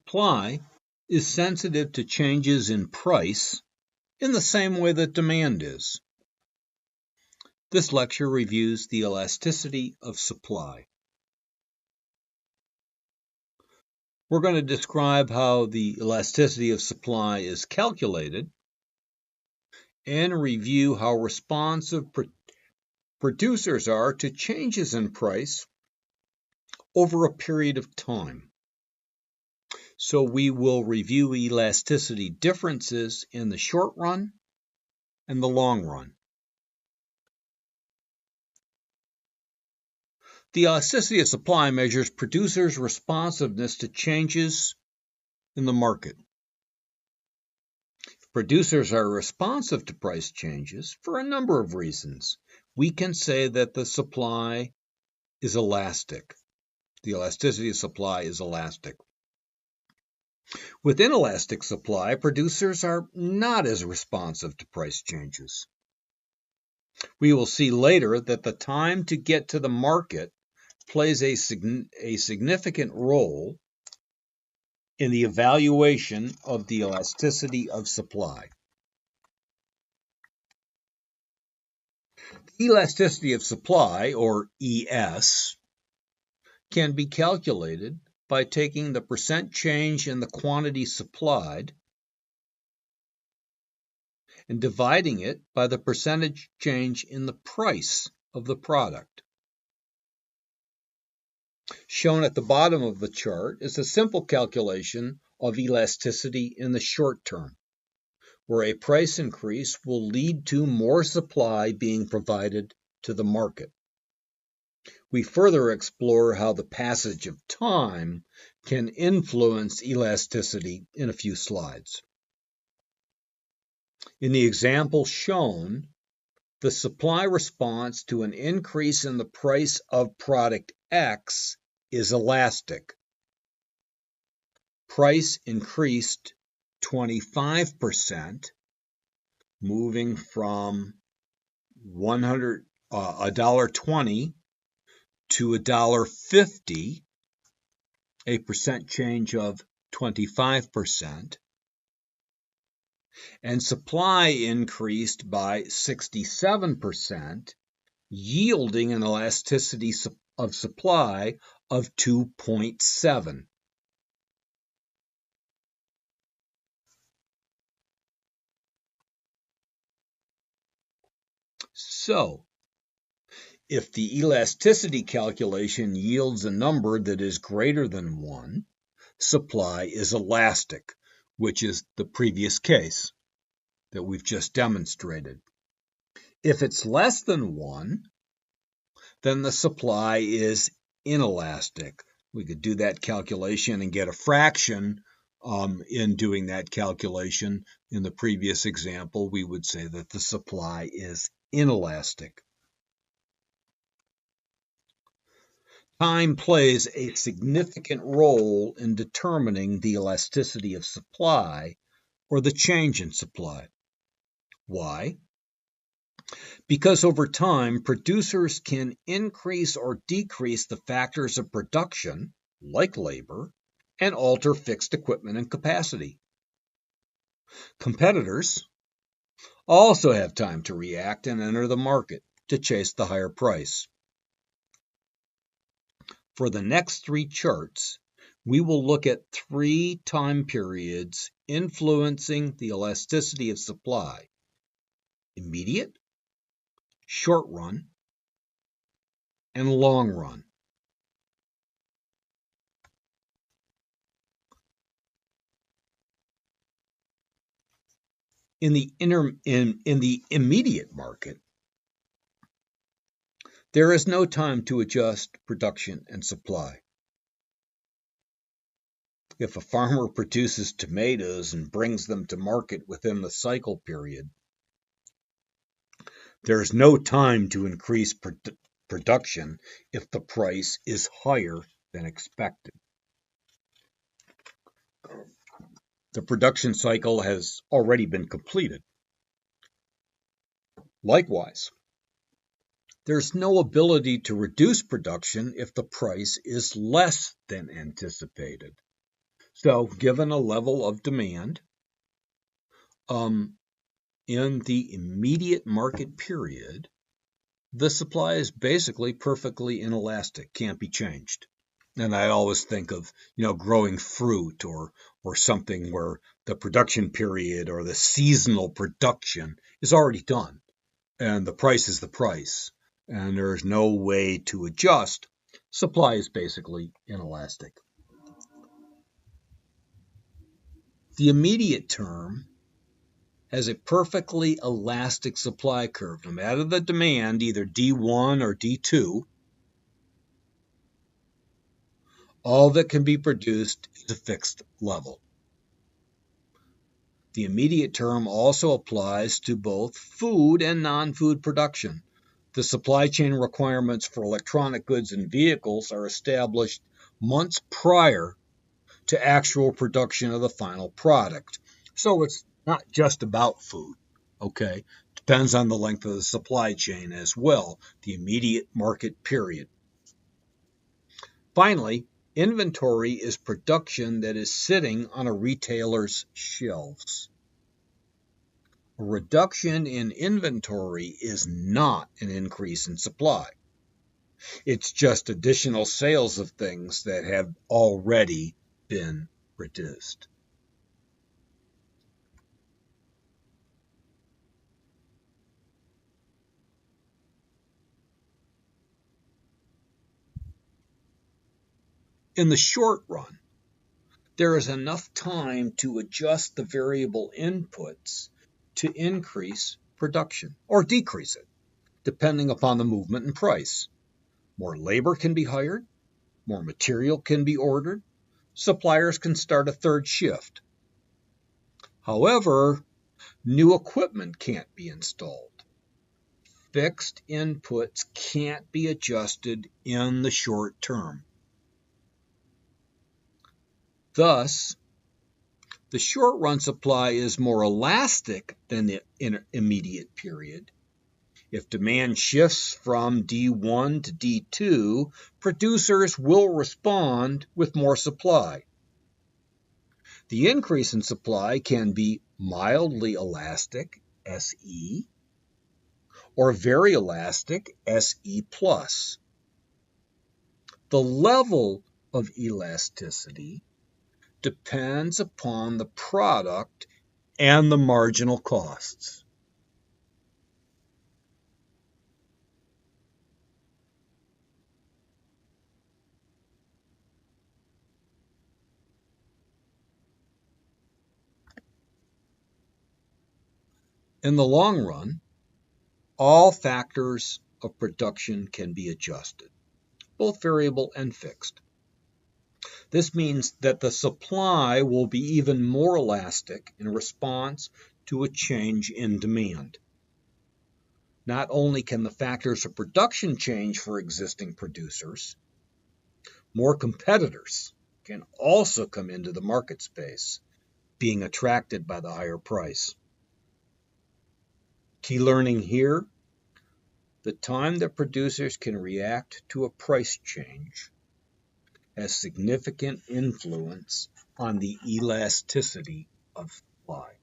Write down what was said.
Supply is sensitive to changes in price in the same way that demand is. This lecture reviews the elasticity of supply. We're going to describe how the elasticity of supply is calculated and review how responsive producers are to changes in price over a period of time. So we will review elasticity differences in the short run and the long run. The elasticity of supply measures producers' responsiveness to changes in the market. If producers are responsive to price changes for a number of reasons, we can say that the supply is elastic. The elasticity of supply is elastic. With inelastic supply, producers are not as responsive to price changes. We will see later that the time to get to the market plays a significant role in the evaluation of the elasticity of supply. The elasticity of supply, or ES, can be calculated by taking the percent change in the quantity supplied and dividing it by the percentage change in the price of the product. Shown at the bottom of the chart is a simple calculation of elasticity in the short term, where a price increase will lead to more supply being provided to the market. We further explore how the passage of time can influence elasticity in a few slides. In the example shown, the supply response to an increase in the price of product X is elastic. Price increased 25%, moving from $1.20 to $1.50, a percent change of 25%, and supply increased by 67%, yielding an elasticity of supply of 2.7. So, if the elasticity calculation yields a number that is greater than 1, supply is elastic, which is the previous case that we've just demonstrated. If it's less than 1, then the supply is inelastic. We could do that calculation and get a fraction in doing that calculation. In the previous example, we would say that the supply is inelastic. Time plays a significant role in determining the elasticity of supply or the change in supply. Why? Because over time, producers can increase or decrease the factors of production, like labor, and alter fixed equipment and capacity. Competitors also have time to react and enter the market to chase the higher price. For the next 3 charts, we will look at 3 time periods influencing the elasticity of supply: immediate, short run, and long run. In the immediate market, there is no time to adjust production and supply. If a farmer produces tomatoes and brings them to market within the cycle period, there is no time to increase production if the price is higher than expected. The production cycle has already been completed. Likewise, there's no ability to reduce production if the price is less than anticipated. So given a level of demand, in the immediate market period, the supply is basically perfectly inelastic, can't be changed. And I always think of, growing fruit or something where the production period or the seasonal production is already done and the price is the price and there's no way to adjust. Supply is basically inelastic. The immediate term has a perfectly elastic supply curve. No matter the demand, either D1 or D2, all that can be produced is a fixed level. The immediate term also applies to both food and non-food production. The supply chain requirements for electronic goods and vehicles are established months prior to actual production of the final product. So it's not just about food, okay? Depends on the length of the supply chain as well, the immediate market period. Finally, inventory is production that is sitting on a retailer's shelves. A reduction in inventory is not an increase in supply. It's just additional sales of things that have already been reduced. In the short run, there is enough time to adjust the variable inputs to increase production or decrease it, depending upon the movement in price. More labor can be hired, more material can be ordered, suppliers can start a third shift. However, new equipment can't be installed. Fixed inputs can't be adjusted in the short term. Thus, the short-run supply is more elastic than the immediate period. If demand shifts from D1 to D2, producers will respond with more supply. The increase in supply can be mildly elastic, SE, or very elastic, SE+. The level of elasticity depends upon the product and the marginal costs. In the long run, all factors of production can be adjusted, both variable and fixed. This means that the supply will be even more elastic in response to a change in demand. Not only can the factors of production change for existing producers, more competitors can also come into the market space, being attracted by the higher price. Key learning here, the time that producers can react to a price change has significant influence on the elasticity of supply.